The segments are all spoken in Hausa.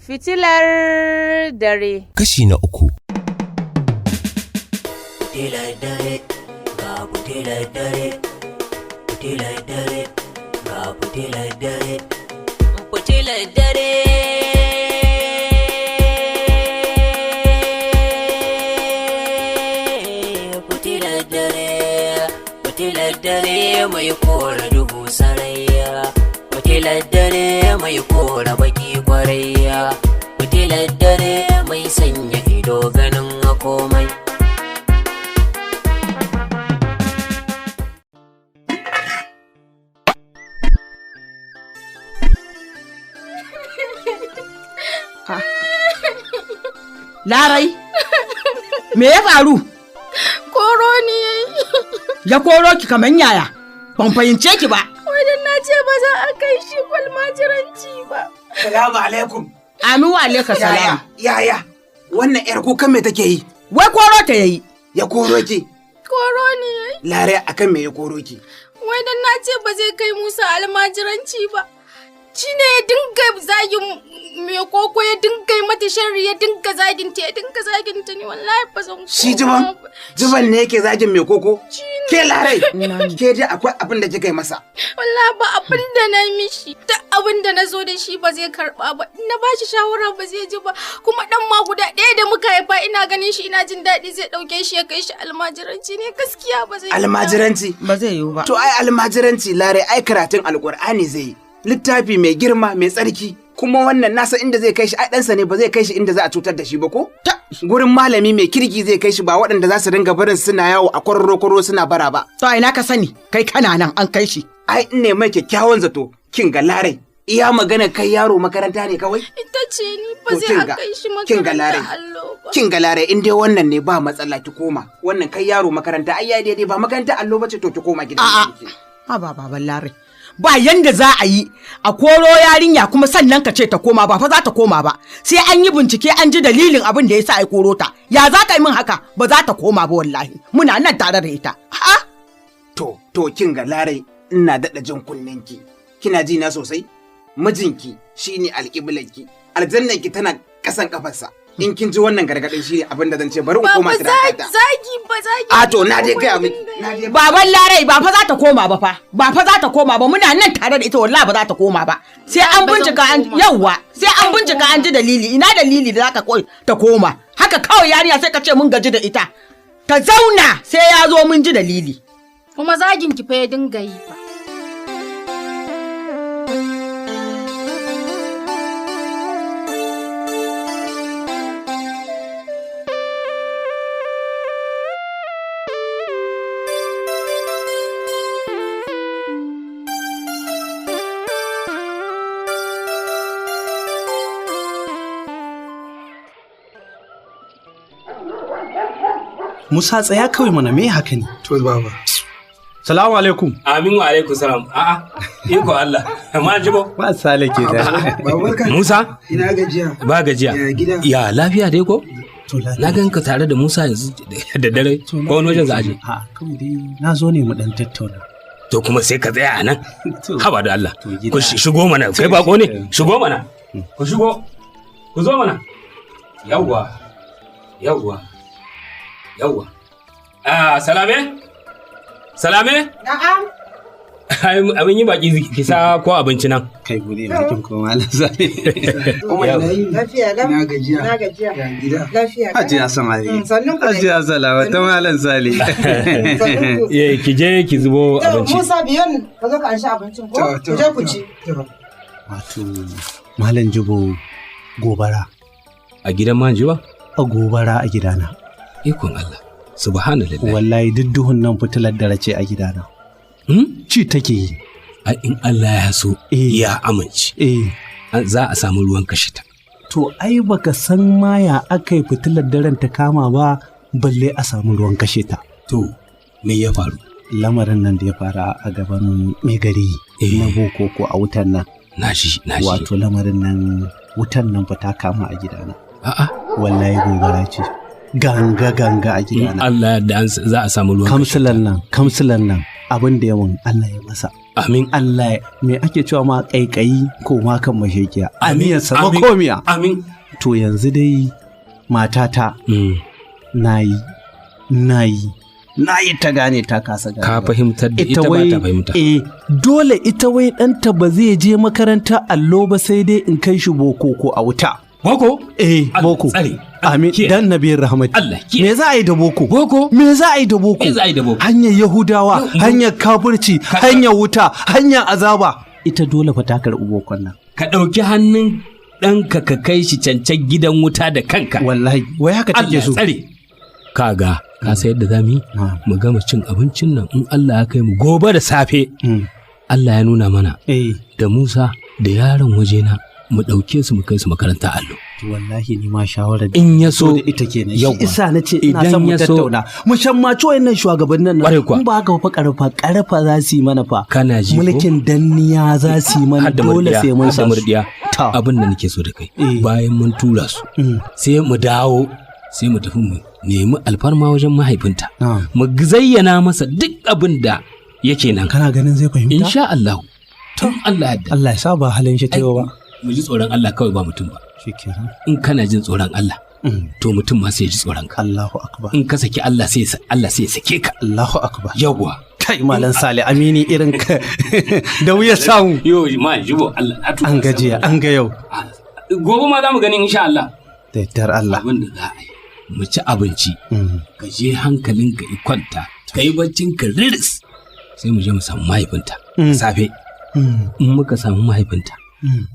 Fitilar dare. Kashi na 3. Fitilar dare, ga fitilar dare, fitilar dare, ga fitilar dare, fitilar dare. Fitilar dare, fitilar dare mai kora duhu sarayya, fitilar dare mai kora baki kwarayya, fitilar dare mai sanya ido ganin komai. Larai, me ya faru? Koro ni yayi. Ya koro ki kaman yaya? Ban fahimce ki ba. Wadan na ce ba za a kai shi almajiranci ba. Salamu alaikum. Amin wa alaika salam. Yaya, wannan yar kukan me take yi? Wai koro ta yayi. Ya koro ki? Koro ni yayi. Lare akan me ya koro ki? Wadan na ce ba zai kai Musa almajiranci ba. Shi ne ya dinga zagin mai koko, ya dinga mata sharri, ya dinga zagin ta ni wallahi ba zan koma. Shi jiban ne yake zagin mai koko? Ke Lare, ke ji akwai abin da kika yi masa. Wallahi ba abin da na mishi, duk abin da na zo da shi ba zai karba ba. Na ba shi shawara ba zai ji ba, kuma dan ma guda ɗaya da muka haifa ina ganin shi ina jin daɗi zai ɗauke shi ya kai shi almajiranci ne, gaskiya ba zai yi. Almajiranci? Ba zai yiwu ba. To ai almajiranci Lare ai karatun Alƙur'ani zai yi. Littafi mai girma mai tsarki, kuma wannan nasa inda zai kai shi ai ɗansa ne, ba zai kai shi inda za a cutar da shi ba ko? Gurin malami mai kirki zai kai shi, ba waɗanda za su dinga barin suna yawo a kwararo suna bara ba. To ina ka sani, kai kana nan an kai shi. Ai in ne mai kyakkyawan zato, kin ga Lare, iya magana kai yaro makaranta ne kawai? Ita ce ni ba zai a kai shi makaranta allo ba. Kin ga Lare, in dai wannan ne ba matsala ki koma. Wannan kai yaro makaranta ai ya daidai, ba makaranta allo ba ce, to ki koma gidan ki. A'a, ba baban Lare. Ba yanda za a yi a koro yarinya kuma sannan ka ce ta koma, ba fa za ta koma ba. Sai an yi bincike an ji dalilin abin da ya sa ai koro ta. Ya za ka yi min haka? Ba za ta koma ba wallahi. Muna nan tare da ita. Ha? To kin ga Lare, ina daɗa jin kunnenki. Kina ji na sosai? Mijinki shine alƙiblanki. Aljannanki tana ƙasan kafarsa. In kin ji wannan gargaɗin shi abin da zan ce, bari in koma ki da kata. Zagi. A to na je gaya miki. Baban Larai ba fa za ta koma ba fa. Ba fa za ta koma ba, muna nan tare da ita wallahi ba za ta koma ba. Sai an bincika sai an bincika an ji dalili. Ina dalili da zaka ta koma. Haka kawai yarinya sai ka ce mun gaji da ita. Ta zauna sai ya zo mun ji dalili. Kuma zagin ki fa ya dinga yi fa. Musa tsaya kawai mana, me haka ne? To baba. Salamu alaikum. Amin wa alaikum salam. A'a, iko Allah. Amma jibo. Ba sale ke da. Musa? Ina gajiya. Ba gajiya. Ya gida. Ya lafiya dai ko? To lafiya. Na ganka tare da Musa yanzu da dare ko wani wajen za a je. A kawai dai na zo ne mu dan tattauna. To kuma sai ka tsaya a nan. Haba da Allah. gida. Ku shigo mana. Kai bako ne? Shigo mana. Ku shigo. Ku zo mana. Yawwa. Salame? Na'am. Abin yi baki kisa ko abinci nan. Kai gode bakin ko malam sale. Lafiya lam. Na gajiya. Ya gida. Lafiya. Hajiya san ali. Sannun ku. Hajiya salama ta malam sale. Ki je ki zubo abinci. Musa biyon ka zo ka an sha abincin ko? Ku je ku ci. Wato malam jibo gobara. A gidan manji ba? A gobara a gidana. Ikon Allah. Subhanallah. Wallahi duk duhun nan fitilar dare ce a gidana. Ci take yi. Ai in Allah ya so ya amince. Za a samu ruwan kashe ta. To ai baka san ma ya aka yi fitilar daren ta kama ba, balle a samu ruwan kashe ta. To me ya faru? Lamarin nan da ya fara a gaban mai gari na boko ko a wutan nan. Na shi. Wato lamarin nan wutan nan fa ta kama a gidana. A'a. Wallahi gobara ce. Ganga a gidana. Allah da za a samu ruwan kamsilan nan abin da yawan Allah ya masa Amin. Allah me ake cewa ma kaikayi ko ma kan mashekiya. Amin. Sa komiya. Amin. To yanzu dai matata nayi ta gane ta kasa gane. Ka fahimtar da ita ba ta fahimta. Dole ita wai ɗanta ba zai je makaranta allo ba sai dai in kai shi boko ko a wuta. Boko? Boko. Tsare. Amin. Dan nabiyar rahmat. Allah ke. Me za a yi da boko? Boko? Me za a yi da boko? Me za a yi da boko? Hanyar Yahudawa, hanyar kafirci, hanyar wuta, hanyar azaba. Ita dole fa ta karɓi bokon nan. Ka ɗauki hannun ɗanka ka kai shi cancan gidan wuta da kanka. Wallahi, wai haka take so. Allah tsare. Kaga, ka sayar da zamu yi? Mu gama cin abincin nan in Allah ya kai mu gobe da safe. Allah ya nuna mana. Da Musa da yaron wajena mu ɗauke su mu kai su makaranta allo. Wallahi ni ma shawarar in ya so da ita kenan. Shi isa na ce ina son mu tattauna. Mu shammaci wayannan shugabannin nan. In ba haka fa karfa za su yi mana fa. Kana ji ko? Mulkin danniya za su yi mana dole sai mun sa murdiya. Abin da nake so da kai. Bayan mun tura su sai mu dawo sai mu tafi mu nemi alfarma wajen mahaifinta. Mu zayyana masa duk abin da yake nan. Kana ganin zai fahimta? Insha Allah. Tun Allah ya Allah ya sa ba halin shi tayo ba. Mu ji tsoron Allah kawai ba mutum ba. In kana jin tsoron Allah to mutum ma sai ya ji tsoron ka. Allahu akbar. In ka saki Allah sai ya sake ka. Allahu akbar. Yawwa. Kai malam Sale Amini irin ka da wuya samu. Yo ma jibo Allah an gajiya an ga yau. Gobe ma za mu gani insha Allah. Da yardar Allah. Abin da za a yi mu ci abinci ka je hankalinka ya kwanta ka yi baccin ka riris sai mu je mu samu mahaifinta safe in muka samu mahaifinta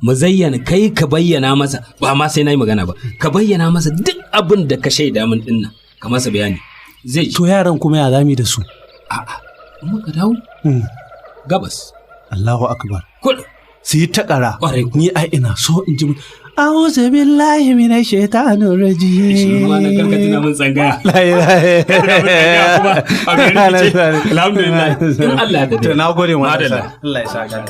mu zayyana kai ka bayyana masa ba ma sai na yi magana ba ka bayyana masa duk abin da ka shaida min din nan ka masa bayani zai to yaran kuma ya zami da su a'a in muka dawo gabas Allahu akbar kudu su yi takara ni ai ina so in ji a'udhu billahi minash shaitanir rajim shi ma na karkatina mun tsangaya la ilaha alhamdulillah in Allah da to nagode mu Allah ya saka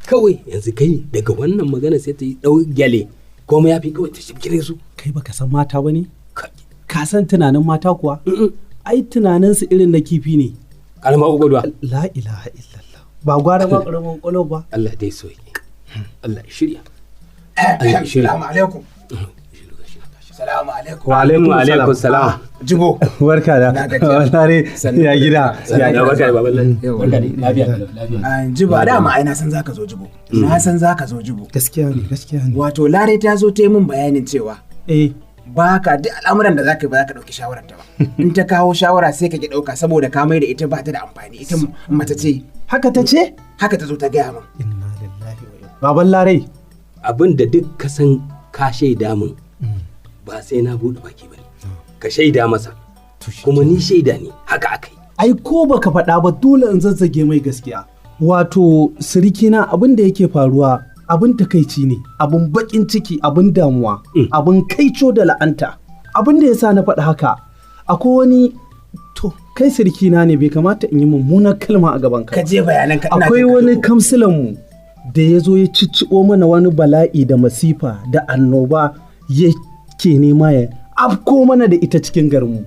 kawai yanzu kai daga wannan magana sai ta yi ɗau gyale komai ya fi kawai ta shirkire su kai baka san mata ba ne ka san tunanin mata kuwa ai tunaninsu irin na kifi ne kalma ugudwa la ilaha illallah ba gwara ba karamin kwalo ba Allah dai so yi Allah ya shirya Allah ya shirya Assalamu alaikum Assalamu alaikum wa alaikum salam jibo barka da wallahi ya gida ya barka da baban lafiya jibo da ma ai na san zaka zo jibo na san zaka zo jibo gaskiya ne wato lare ta zo ta yi min bayanin cewa ba ka duk al'amuran da zaka yi ba za ka ɗauki shawarar ta ba in ta kawo shawara sai ka ki ɗauka saboda ka mai da ita ba ta da amfani ita mata ce haka ta ce haka ta zo ta gaya min inna lillahi wa inna baban larai abin da duk ka san ka shaida min ba sai na buɗe baki ba ka shaida masa kuma ni shaida ne haka akai ai ko baka faɗa ba dole in zazzage mai gaskiya wato sirikina abin da yake faruwa abin takaici ne abin bakin ciki abin damuwa abin kaico da la'anta abin da yasa na faɗi haka akwai wani to kai sirikina ne bai kamata in yi mummunar kalma a gaban ka je bayanan ka akwai wani kamsilan mu da ya zo ya cicciɓo mana wani bala'i da masifa da annoba yake nema ya afko mana da ita cikin garinmu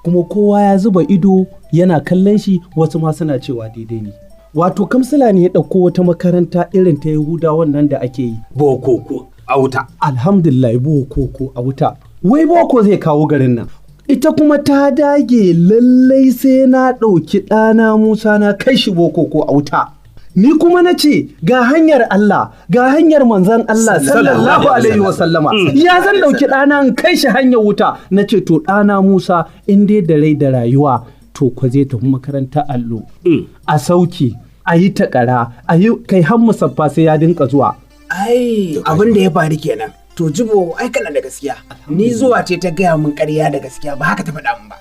kuma kowa ya zuba ido yana kallon shi wasu ma suna cewa daidai ne wato kamsila ne ya ɗauko wata makaranta irin ta Yahuda wannan da ake yi boko a wuta alhamdulillah boko a wuta wai boko zai kawo garin nan ita kuma ta dage lallai sai na ɗauki ɗana Musa na kai shi boko a wuta ni kuma na ce ga hanyar Allah ga hanyar manzon Allah sallallahu alaihi wasallama ya zan ɗauki ɗana in kai shi hanyar wuta na ce to ɗana Musa in dai da rai da rayuwa to ko zai tafi makaranta allo a sauki a yi takara a yi kai har musaffa sai ya dinka zuwa ai abin da ya faru kenan to jibo ai kana da gaskiya ni zuwa ce ta gaya min ƙarya da gaskiya ba haka ta faɗa min ba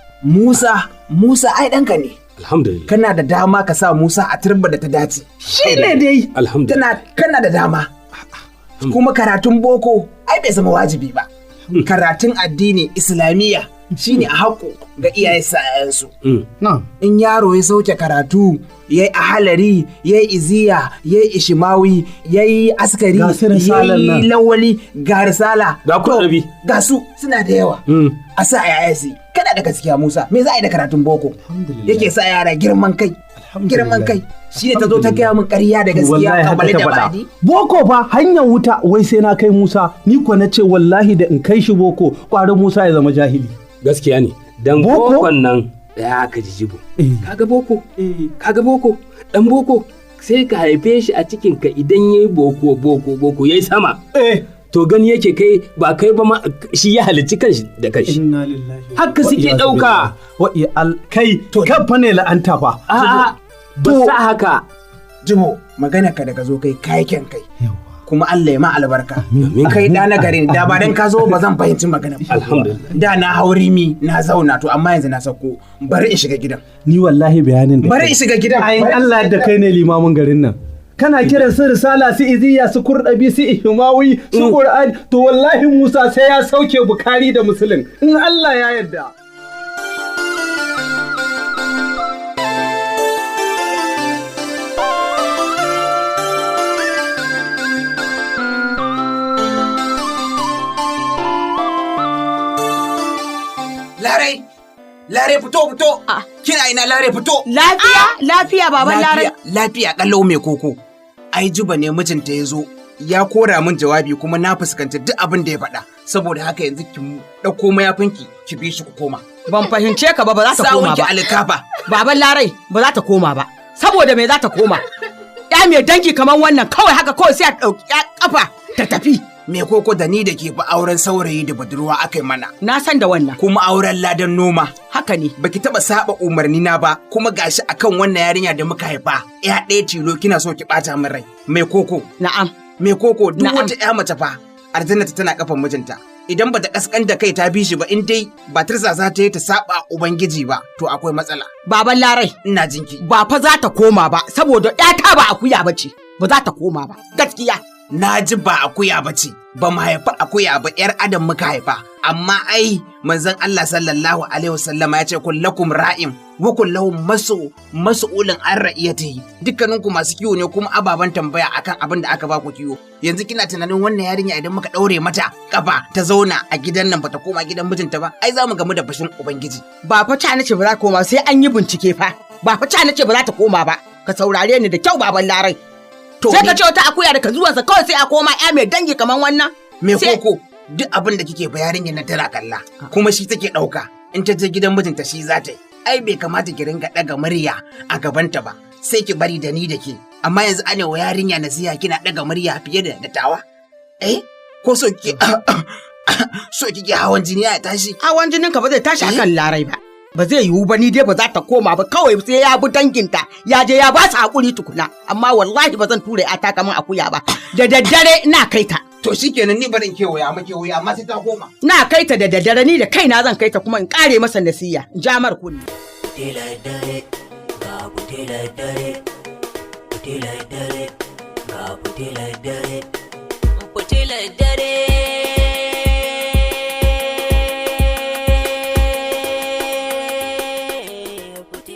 Musa ai ɗanka ne alhamdulillah kana da dama ka sa Musa a turba da ta dace shi ne dai alhamdulillah kana da dama kuma karatun boko ai bai zama wajibi ba karatun addini islamiyya shine a haƙo ga iyaye sa'ayansu. In yaro ya sauke karatu, yayi ahalari, yayi iziya, yayi ishimawi, yayi askari, yayi lawali, ga risala, ga kurɗabi, ga su suna da yawa. A sa yayansu kana da gaskiya Musa, me za a yi da karatun boko? Yake sa yara girman kai. Shi ne ta zo ta gaya min ƙarya da gaskiya kamar da baɗi. Boko fa hanyar wuta wai sai na kai Musa, ni ko na ce wallahi da in kai shi boko ƙwarin Musa ya zama jahili. Gaskiya ne, dan bokon nan ya ka jijibo. Kaga boko, dan boko sai ka haife shi a cikin ka idan yayi boko yayi sama. To gani yake kai ba kai ba ma shi ya halicci kanshi da kanshi. Inna lillahi. Haka suke ɗauka. Kai to kan fa ne la'anta fa. A'a ba sa haka. Jibo magana ka daga zo kai kayaken kai. Kuma Allah ya ma albarka. Kai da na garin da ba dan ka zo ba zan fahimci magana. Alhamdulillah. Da na hauri mi na zauna to amma yanzu na sako bari in shiga gidan. Ni wallahi bayanin da. Bari in shiga gidan. Ayin Allah da kai ne limamin garin nan. Kana kiran su risala su iziya su kurɗabi su ihmawi su qur'ani to wallahi Musa sai ya sauke Bukhari da Muslim in Allah ya yarda. Lare fito. Kina ina Lare fito. Lafiya baban Lare. Lafiya kallo mai koko. Ai Juba ne mijinta ya zo. Ya kora min jawabi kuma na fuskanci duk abin da ya faɗa. Saboda haka yanzu ki ɗauko mayafinki ki bi shi ku koma. Ban fahimce ka ba za ta koma ba. Sawunki alkafa. Baban Lare ba za ta koma ba. Saboda me za ta koma? Ya mai dangi kamar wannan kawai haka kawai sai a ɗauki kafa ta tafi. Me koko da ni da ke fa auren saurayi da budurwa aka yi mana. Na san da wannan. Kuma auren ladan noma. Haka ne. Baki taba saba umarni na ba kuma gashi akan wannan yarinya da muka haifa. Ya ɗaya tilo kina so ki ɓata min rai. Me koko. Na'am. Me koko duk wata ƴa mace fa aljannata tana kafan mijinta. Idan bata kaskanta kai ta bi shi ba in dai ba tarsa za ta yi ta saba ubangiji ba to akwai matsala. Baban Larai. Ina jinki. Ba fa za ta koma ba saboda ƴata ba akuya bace. Ba za ta koma ba. Gaskiya. Na ji ba akuya ba ce, ba mu haifa akuya ba ‘yar adam muka haifa, amma ai manzon Allah sallallahu Alaihi wasallama ya ce kullakum ra'im wa kullahum mas'ulun an ra'iyatihi dukkaninku masu kiwo ne kuma ababen tambaya akan abin da aka ba ku kiwo. Yanzu kina tunanin wannan yarinya idan muka ɗaure mata kafa ta zauna a gidan nan bata koma gidan mijinta ba, ai za mu gamu da bashin ubangiji. Ba fa ta nace ba za ta koma sai an yi bincike fa. Ba fa ta nace ba za ta koma ba. Ka saurare ni da kyau baban Larai. Sai ka ce wata akuya da ka zuwansa kawai sai a koma ya mai dangi kaman wannan. Me koko duk abin da kike bayarin yana tana kalla kuma shi take ɗauka in ta je gidan mijinta shi za ta yi. Ai bai kamata ki ringa ɗaga murya a gabanta ba sai ki bari da ni da ke. Amma yanzu ana wa yarinya nasiha kina ɗaga murya fiye da dattawa. Ko so kike hawan jini ya tashi? Hawan jinin ka ba zai tashi akan Larai ba. Ba zai yiwu ba ni dai ba za ta koma ba kawai sai ya bi danginta ya je ya ba su hakuri tukuna amma wallahi ba zan ture a taka min akuya ba da daddare ina kai ta. To shikenan ni barin kewaya amma sai ta koma. Na kai ta da daddare ni da kaina zan kai ta kuma in kare masa nasiya in ja mar kunni. Fitilar dare ga fitilar dare fitilar dare ga fitilar dare fitilar dare.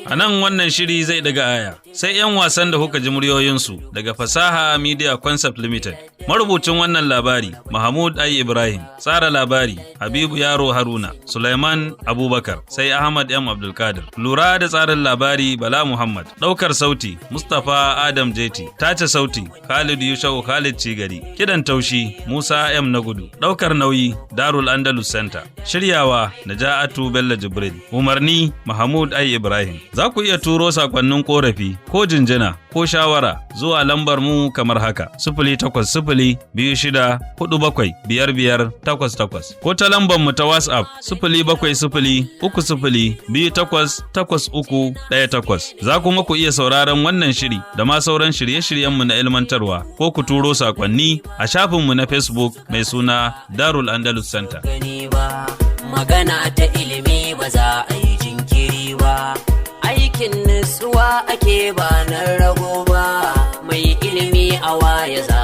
A nan wannan shiri zai daga aya, sai 'yan wasan da kuka ji muryoyinsu daga Fasaha Media Concept Limited. Marubucin wannan labari, Mahmud Ai Ibrahim, tsara labari, Habibu Yaro Haruna, Sulaiman Abubakar, sai Ahmad M. Abdulkadir. Lura da tsarin labari, Bala Muhammad. Ɗaukar sauti, Mustapha Adam Jeti. Tace sauti, Khalid Yushau Khalid Cigari. Kidan taushi, Musa M. Nagudu. Ɗaukar nauyi, Darul Andalus Center. Shiryawa, Naja'atu Bello Jibril. Umarni, Mahmud Ai Ibrahim. Za ku iya turo sakonnin korafi ko jinjina ko shawara zuwa lambar mu kamar haka: 08026475588 ko ta lambar mu ta WhatsApp 07030288318. Za kuma ku iya sauraron wannan shiri da ma sauran shirye-shiryen mu na ilmantarwa ko ku turo sakonni a shafin mu na Facebook mai suna Darul Andalus Center. Magana ta ilimi ba za a yi jinkiri ba. Aikin nutsuwa ake ba na rago ba, mai ilimi a waye za